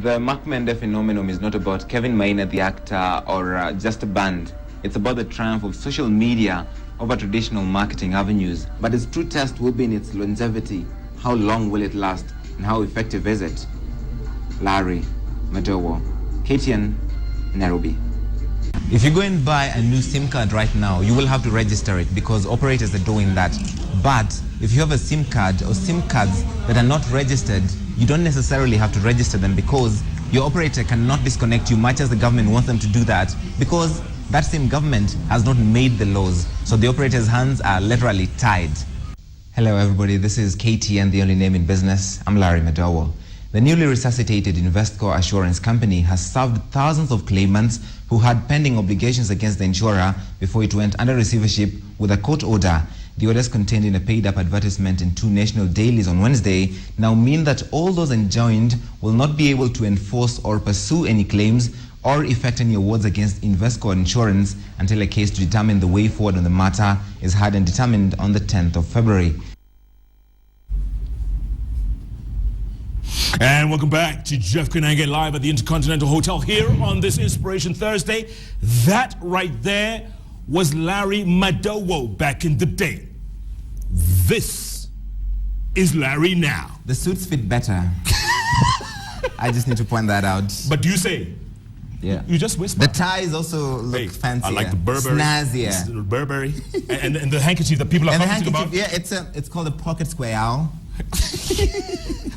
The Mark Mende phenomenon is not about Kevin Maina, the actor, or just a band. It's about the triumph of social media over traditional marketing avenues. But its true test will be in its longevity. How long will it last, and how effective is it? Larry Madowo, KTN, Nairobi. If you go and buy a new SIM card right now, you will have to register it because operators are doing that. But if you have a SIM card or SIM cards that are not registered, you don't necessarily have to register them because your operator cannot disconnect you much as the government wants them to do that because that same government has not made the laws. So the operator's hands are literally tied. Hello everybody, this is KTN, the only name in business. I'm Larry Madowo. The newly resuscitated Investco Assurance Company has served thousands of claimants who had pending obligations against the insurer before it went under receivership with a court order. The orders contained in a paid-up advertisement in 2 national dailies on Wednesday now mean that all those enjoined will not be able to enforce or pursue any claims or effect any awards against Investco Insurance until a case to determine the way forward on the matter is heard and determined on the 10th of February. And welcome back to Jeff Koinange live at the Intercontinental Hotel here on this Inspiration Thursday. That right there was Larry Madowo back in the day. This is Larry now. The suits fit better. I just need to point that out. But do you say? Yeah. You just whisper. The ties also look fancier. I like the Burberry. Snazzier. Burberry. and the handkerchief that people are commenting about. Yeah, it's called a pocket square owl.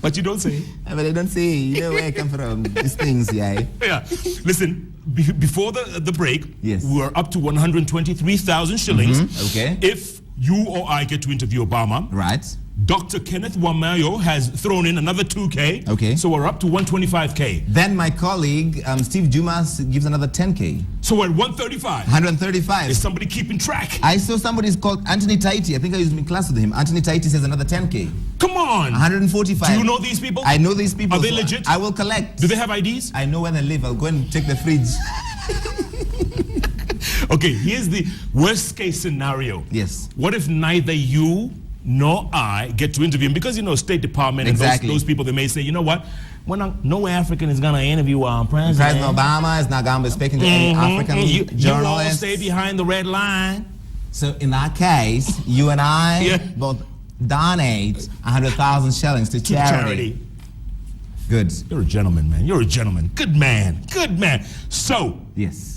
But you don't say. But I don't say. You know where I come from. These things, yeah. Yeah. Listen, before the break, yes, we were up to 123,000 shillings. Okay. If you or I get to interview Obama. Right. Dr. Kenneth Wamayo has thrown in another 2K. Okay. So we're up to 125K. Then my colleague, Steve Dumas, gives another 10K. So we're at 135. 135. Is somebody keeping track? I saw somebody's called Anthony Taiti. I think I used in class with him. Anthony Taiti says another 10K. Come on. 145. Do you know these people? I know these people. Are they legit? I will collect. Do they have IDs? I know where they live. I'll go and check the fridge. Okay, here's the worst case scenario. Yes. What if neither you nor I get to interview him? Because, you know, State Department and those people, they may say, you know what? No African is going to interview our president. President Obama is not going to be speaking to any African journalists. You all stay behind the red line. So in that case, you and I both donate 100,000 shillings to charity. Good. You're a gentleman, man. You're a gentleman. Good man. Good man. So. Yes.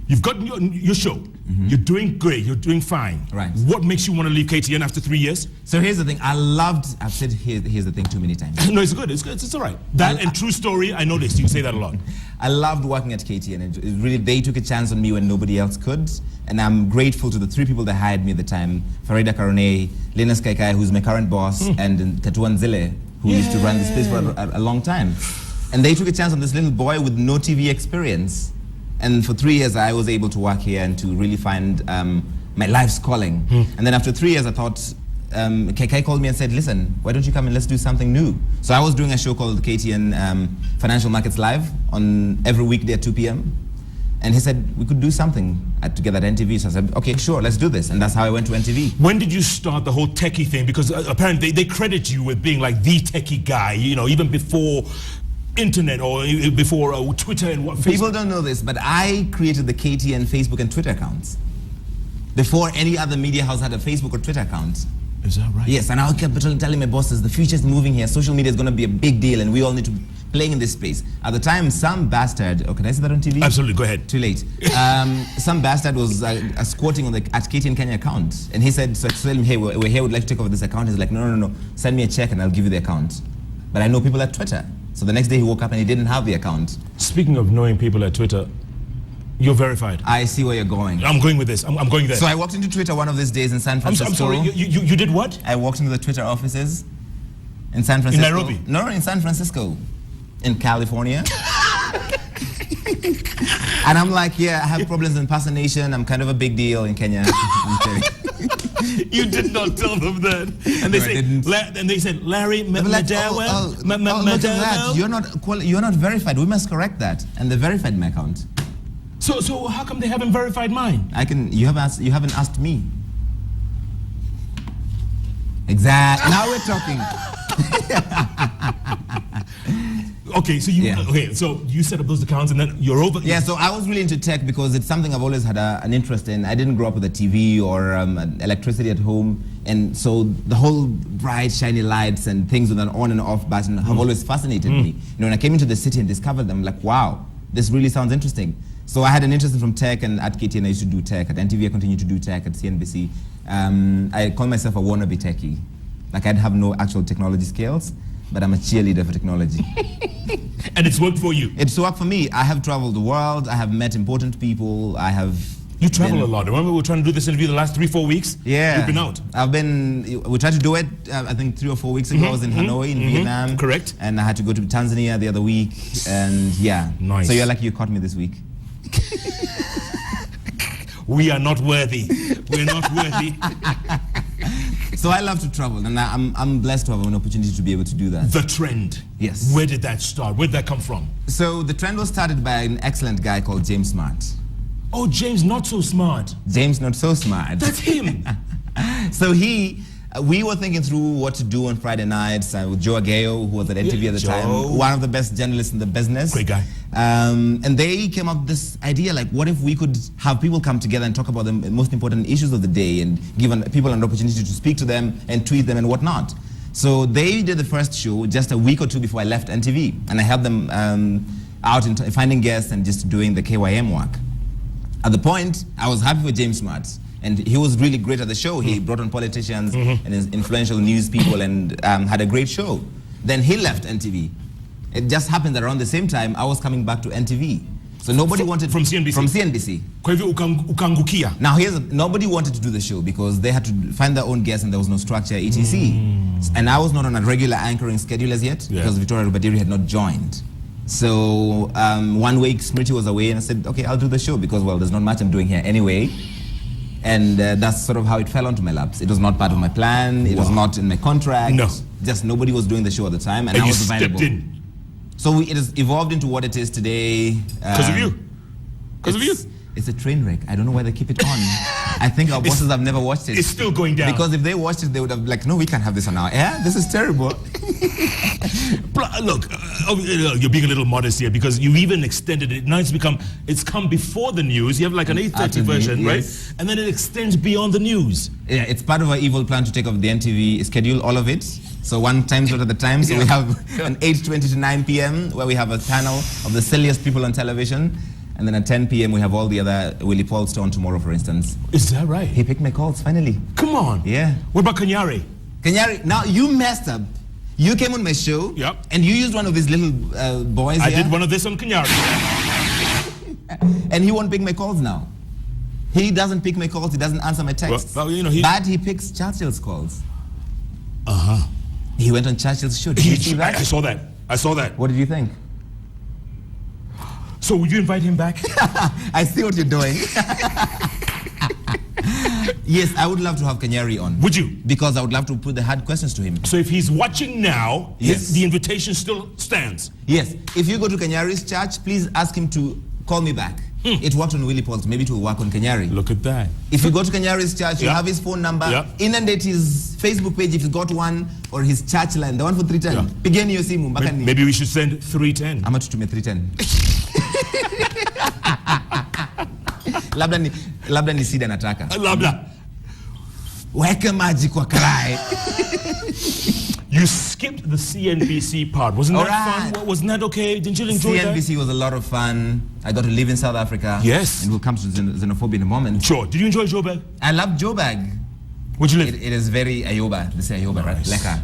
You've got your show. You're doing great. You're doing fine. Right. What makes you want to leave KTN after 3 years? So here's the thing. I've said here's the thing too many times. No, it's good. It's good. It's all right. That and true story. I noticed you say that a lot. I loved working at KTN. It really, they took a chance on me when nobody else could. And I'm grateful to the 3 people that hired me at the time. Farida Karone, Linus Kaikai, who's my current boss, and Katuan Zile, who used to run this place for a long time. And they took a chance on this little boy with no TV experience. And for 3 years, I was able to work here and to really find my life's calling. And then after 3 years, I thought, KK called me and said, listen, why don't you come and let's do something new? So I was doing a show called KTN Financial Markets Live on every weekday at 2 p.m. And he said, we could do something together at NTV. So I said, okay, sure, let's do this. And that's how I went to NTV. When did you start the whole techie thing? Because apparently they credit you with being like the techie guy, you know, even before internet or before Twitter and what. People don't know this, but I created the KTN Facebook and Twitter accounts before any other media house had a Facebook or Twitter account. Is that right? Yes, and I kept telling my bosses, the future is moving here. Social media is going to be a big deal, and we all need to play in this space. At the time, some bastard. Oh, can I say that on TV? Absolutely, go ahead. Too late. Some bastard was squatting on the at KTN Kenya account, and he said, so I told him, hey, we're here. We'd like to take over this account. He's like, no. Send me a check, and I'll give you the account. But I know people at Twitter. So the next day he woke up and he didn't have the account. Speaking of knowing people at Twitter, you're verified. I see where you're going. I'm going with this. I'm going there. So I walked into Twitter one of these days in San Francisco. I'm sorry, you did what? I walked into the Twitter offices in San Francisco. In Nairobi? No, in San Francisco. In California. And I'm like, yeah, I have problems in impersonation. I'm kind of a big deal in Kenya. You did not tell them that. And they said, Larry Madowo. Look at that. You're not verified. We must correct that. And they verified my account. So how come they haven't verified mine? You haven't asked me. Exactly. Now we're talking. Okay, so you set up those accounts and then you're over. Yeah, so I was really into tech because it's something I've always had an interest in. I didn't grow up with a TV or electricity at home, and so the whole bright, shiny lights and things with an on and off button have always fascinated me. When I came into the city and discovered them, like, wow, this really sounds interesting. So I had an interest from tech, and at KTN I used to do tech. At NTV I continued to do tech. At CNBC, I call myself a wannabe techie. Like, I'd have no actual technology skills, but I'm a cheerleader for technology. And it's worked for you? It's worked for me. I have traveled the world. I have met important people. You travel a lot. Remember we were trying to do this interview the last 3-4 weeks? Yeah. You've been out. We tried to do it, I think 3 or 4 weeks ago. I was in Hanoi, in Vietnam. Correct. And I had to go to Tanzania the other week. And yeah. Nice. So you're lucky you caught me this week. We are not worthy. We're not worthy. So I love to travel, and I'm blessed to have an opportunity to be able to do that. The trend. Yes. Where did that start? Where did that come from? So the trend was started by an excellent guy called James Smart. Oh, James Not So Smart. James Not So Smart. That's him. So we were thinking through what to do on Friday nights with Joe Agayo, who was at NTV at the time, one of the best journalists in the business. Great guy. And they came up with this idea, like, what if we could have people come together and talk about the most important issues of the day and give people an opportunity to speak to them and tweet them and whatnot. So they did the first show just a week or two before I left NTV, and I helped them out in finding guests and just doing the KYM work. At the point, I was happy with James Smart. And he was really great at the show. He brought on politicians and influential news people and had a great show. Then he left NTV. It just happened that around the same time, I was coming back to NTV. So nobody wanted... From CNBC? From CNBC. Kwa hivyo ukangukia. Now nobody wanted to do the show because they had to find their own guests and there was no structure, etc. And I was not on a regular anchoring schedule as yet because Victoria Rubadiri had not joined. So 1 week, Smriti was away and I said, okay, I'll do the show because, well, there's not much I'm doing here anyway. And that's sort of how it fell onto my laps. It was not part of my plan. It was not in my contract. No. Just nobody was doing the show at the time, and I was available. Stepped in. So it has evolved into what it is today. Because of you. Because of you. It's a train wreck. I don't know why they keep it on. I think our bosses have never watched it. It's still going down. Because if they watched it, they would have like, no, we can't have this on our air. This is terrible. Look, you're being a little modest here because you even extended it. Now it's come before the news. You have like an 8:30 version, right? And then it extends beyond the news. Yeah, it's part of our evil plan to take off the NTV schedule, all of it. So one time slot at the time. So we have an 8:20 to 9 p.m. where we have a panel of the silliest people on television. And then at 10 p.m. we have all the other Willie Paul Stone tomorrow, for instance. Is that right? He picked my calls, finally. Come on. Yeah. What about Kanyari? Kanyari, now you messed up. You came on my show. Yep. And you used one of these little boys I here. did one of this on Kanyari. And he won't pick my calls now. He doesn't pick my calls. He doesn't answer my texts. Well, you know, but he picks Churchill's calls. Uh-huh. He went on Churchill's show. Did you see that? I saw that. I saw that. What did you think? So would you invite him back? I see what you're doing. Yes, I would love to have Kanyari on. Would you? Because I would love to put the hard questions to him. So if he's watching now, the invitation still stands? Yes. If you go to Kanyari's church, please ask him to call me back. It worked on Willie Paul's. Maybe it will work on Kanyari. Look at that. If you go to Kanyari's church, you have his phone number. Inundate his Facebook page if he's got one, or his church line, the one for 310. Pigeni yo simu. Maybe we should send 310. I'm to me 310. Labda ni sida nataka. Labda. Weka maji kwa karai. You skipped the CNBC part. Wasn't that fun? Wasn't that okay? Didn't you enjoy that? CNBC was a lot of fun. I got to live in South Africa. Yes. And we'll come to xenophobia in a moment. Sure. Did you enjoy Joburg? I love Joburg. Where'd you live? It is very Ayoba. They say Ayoba, right? Lekker.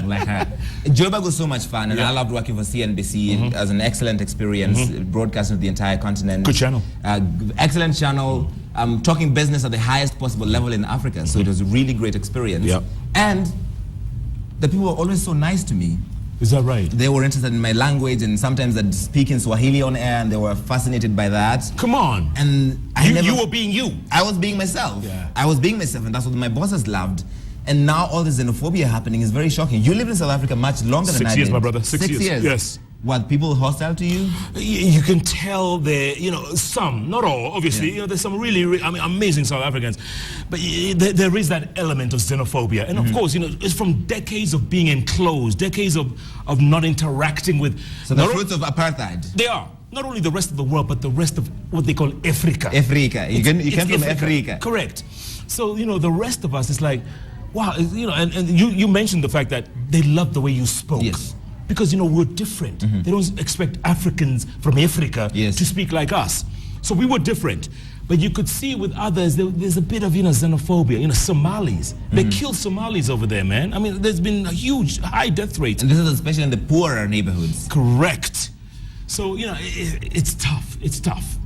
Lekker. Joburg was so much fun, and I loved working for CNBC. It was an excellent experience, broadcasting to the entire continent. Good channel. Excellent channel. Talking business at the highest possible level in Africa. So it was a really great experience. Yep. And the people were always so nice to me. Is that right? They were interested in my language, and sometimes I'd speak in Swahili on air, and they were fascinated by that. Come on. And you were being you. I was being myself. Yeah. I was being myself, and that's what my bosses loved. And now all this xenophobia happening is very shocking. You lived in South Africa much longer than I did. 6 years, my brother. 6 years. Yes. What, people hostile to you? You can tell there, some, not all, obviously. There's some really, amazing South Africans, but there is that element of xenophobia, and of course, it's from decades of being enclosed, decades of not interacting with. So the fruits of apartheid. They are not only the rest of the world, but the rest of what they call Africa. Africa. You came from Africa. Correct. So the rest of us is like, wow, and you mentioned the fact that they love the way you spoke. Yes. Because, we're different. They don't expect Africans from Africa to speak like us. So we were different. But you could see with others, there's a bit of, xenophobia. Somalis. They kill Somalis over there, man. I mean, there's been a huge, high death rate. And this is especially in the poorer neighborhoods. Correct. So, it's tough. It's tough.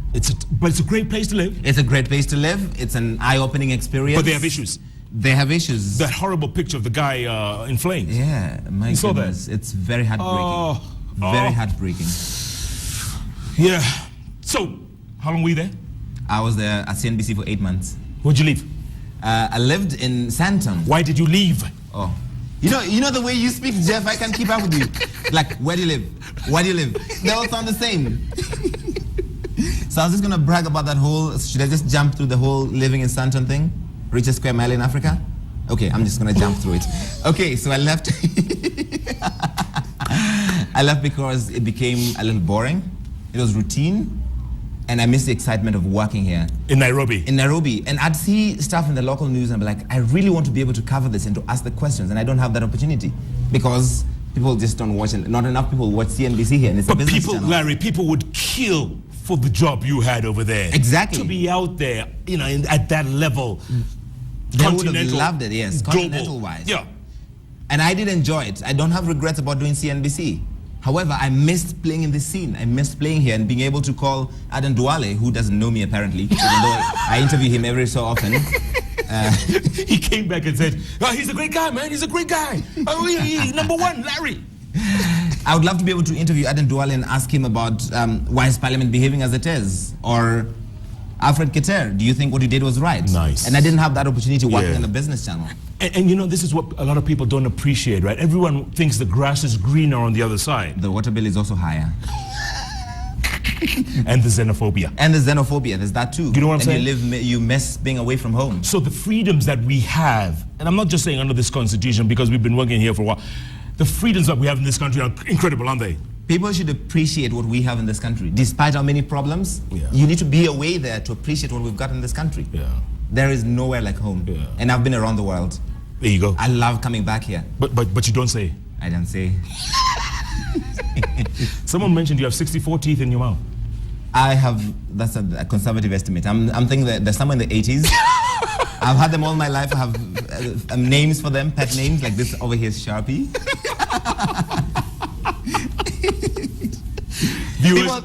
But it's a great place to live. It's a great place to live. It's an eye-opening experience. But they have issues. They have issues. That horrible picture of the guy in flames. Yeah, my saw goodness. that? It's very heartbreaking. Very heartbreaking. Yeah. So, how long were you there? I was there at CNBC for 8 months. Where'd you leave? I lived in Sandton. Why did you leave? Oh. You know the way you speak, Jeff, I can keep up with you. Like, where do you live? Where do you live? They all sound the same. So I was just going to brag about that whole, should I just jump through the whole living in Sandton thing? Richest square mile in Africa? Okay, I'm just going to jump through it. Okay, so I left. I left because it became a little boring. It was routine. And I missed the excitement of working here. In Nairobi? In Nairobi. And I'd see stuff in the local news and be like, I really want to be able to cover this and to ask the questions. And I don't have that opportunity because people just don't watch it. Not enough people watch CNBC here. And it's a business channel. Larry, people would kill for the job you had over there. Exactly. To be out there, at that level. They would have loved it, yes. Global. Continental-wise. Yeah. And I did enjoy it. I don't have regrets about doing CNBC. However, I missed playing in this scene. I missed playing here and being able to call Adan Duale, who doesn't know me apparently, even though I interview him every so often. He came back and said, oh, he's a great guy, man. He's a great guy. Oh, he's number one, Larry. I would love to be able to interview Adan Duale and ask him about why is Parliament behaving as it is? Or Alfred Keter, do you think what you did was right? Nice. And I didn't have that opportunity working on the business channel. And this is what a lot of people don't appreciate, right? Everyone thinks the grass is greener on the other side. The water bill is also higher. And the xenophobia. And the xenophobia, there's that too. You know what I'm saying? You miss being away from home. So the freedoms that we have, and I'm not just saying under this constitution because we've been working here for a while, the freedoms that we have in this country are incredible, aren't they? People should appreciate what we have in this country. Despite our many problems, you need to be away there to appreciate what we've got in this country. Yeah. There is nowhere like home. Yeah. And I've been around the world. There you go. I love coming back here. But you don't say. I don't say. Someone mentioned you have 64 teeth in your mouth. I have, that's a conservative estimate. I'm thinking that there's somewhere in the 80s. I've had them all my life. I have names for them, pet names, like this over here is Sharpie.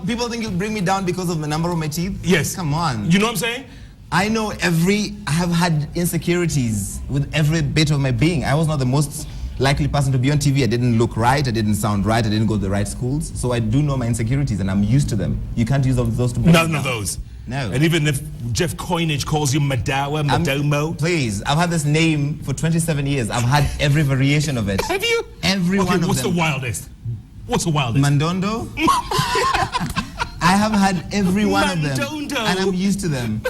People think you'll bring me down because of the number of my teeth? Yes. Come on. You know what I'm saying? I have had insecurities with every bit of my being. I was not the most likely person to be on TV. I didn't look right, I didn't sound right, I didn't go to the right schools. So I do know my insecurities and I'm used to them. You can't use those to bring None of those. No. And even if Jeff Koinange calls you Madowo. Please, I've had this name for 27 years. I've had every variation of it. Have you? Every one of them. What's the wildest? What's the wildest? Mandondo. I have had every one of them. Mandondo. And I'm used to them.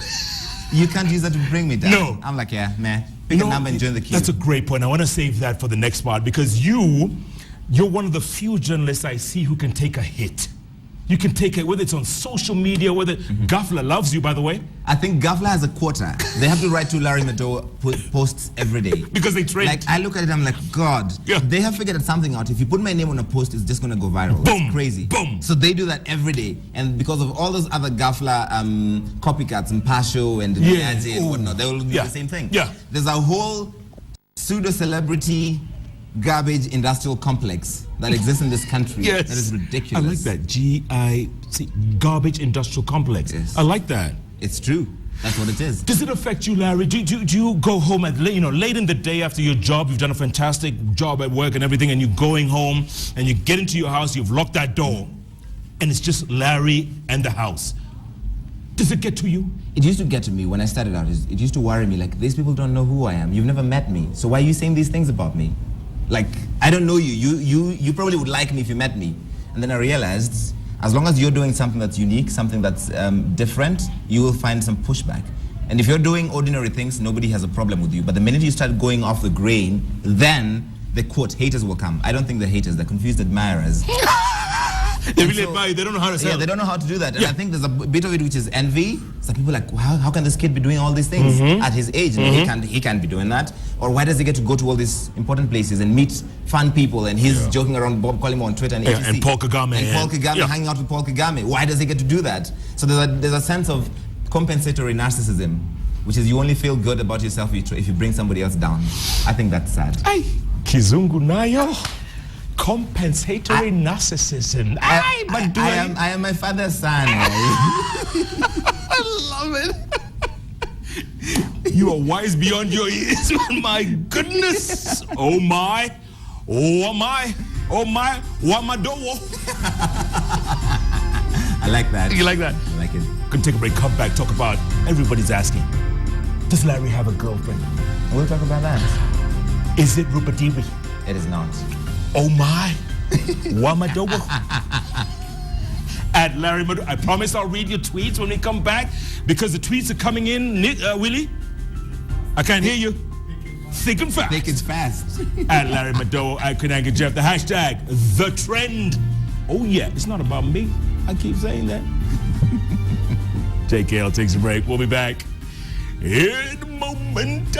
You can't use that to bring me down. No. I'm like, yeah, man. Pick a number and join the queue. That's a great point. I want to save that for the next part because you're one of the few journalists I see who can take a hit. You can take it, whether it's on social media, whether Gafla loves you, by the way. I think Gafla has a quota. They have to write to Larry Madowo posts every day. Because they trade. Like, I look at it, I'm like, God, they have figured something out. If you put my name on a post, it's just going to go viral. Boom. That's crazy. Boom. So they do that every day. And because of all those other Gafla copycats and Pasho and Niazi and whatnot, they will do the same thing. Yeah. There's a whole pseudo-celebrity garbage industrial complex that exists in this country. Yes. That is ridiculous. I like that. G-I-C, garbage industrial complex. Yes. I like that. It's true. That's what it is. Does it affect you, Larry? Do you go home at late in the day after your job? You've done a fantastic job at work and everything, and you're going home and you get into your house, you've locked that door, and it's just Larry and the house. Does it get to you? It used to get to me when I started out. It used to worry me, like, these people don't know who I am. You've never met me. So why are you saying these things about me? Like, I don't know you. You probably would like me if you met me. And then I realized, as long as you're doing something that's unique, something that's different, you will find some pushback. And if you're doing ordinary things, nobody has a problem with you. But the minute you start going off the grain, then the quote, haters will come. I don't think they're haters, they're confused admirers. They really admire you, they don't know how to sell. Yeah, they don't know how to do that. And I think there's a bit of it which is envy. Some people are like, how can this kid be doing all these things at his age? You know, he can't be doing that. Or why does he get to go to all these important places and meet fun people, and he's joking around Bob Collymore on Twitter and etc. And Paul Kagame. And Paul Kagame, hanging out with Paul Kagame. Why does he get to do that? So there's a sense of compensatory narcissism, which is you only feel good about yourself if you bring somebody else down. I think that's sad. Ay, Kizungu nayo. Compensatory narcissism. I am my father's son. I love it. You are wise beyond your years, man. My goodness. Oh my. Oh my. Oh my. Wamadowo. I like that. You like that? I like it. Gonna take a break, come back, talk about, everybody's asking, does Larry have a girlfriend? We'll talk about that. Is it Rupadiwi? It is not. Oh my. Wamadowo. At Larry Madowo. I promise I'll read your tweets when we come back, because the tweets are coming in. Willie? I can't hear you. Thick and fast. Thick and fast. At Larry Madowo, at Koinange Jeff. The hashtag, the trend. Oh yeah, it's not about me. I keep saying that. JKL takes a break. We'll be back in a moment.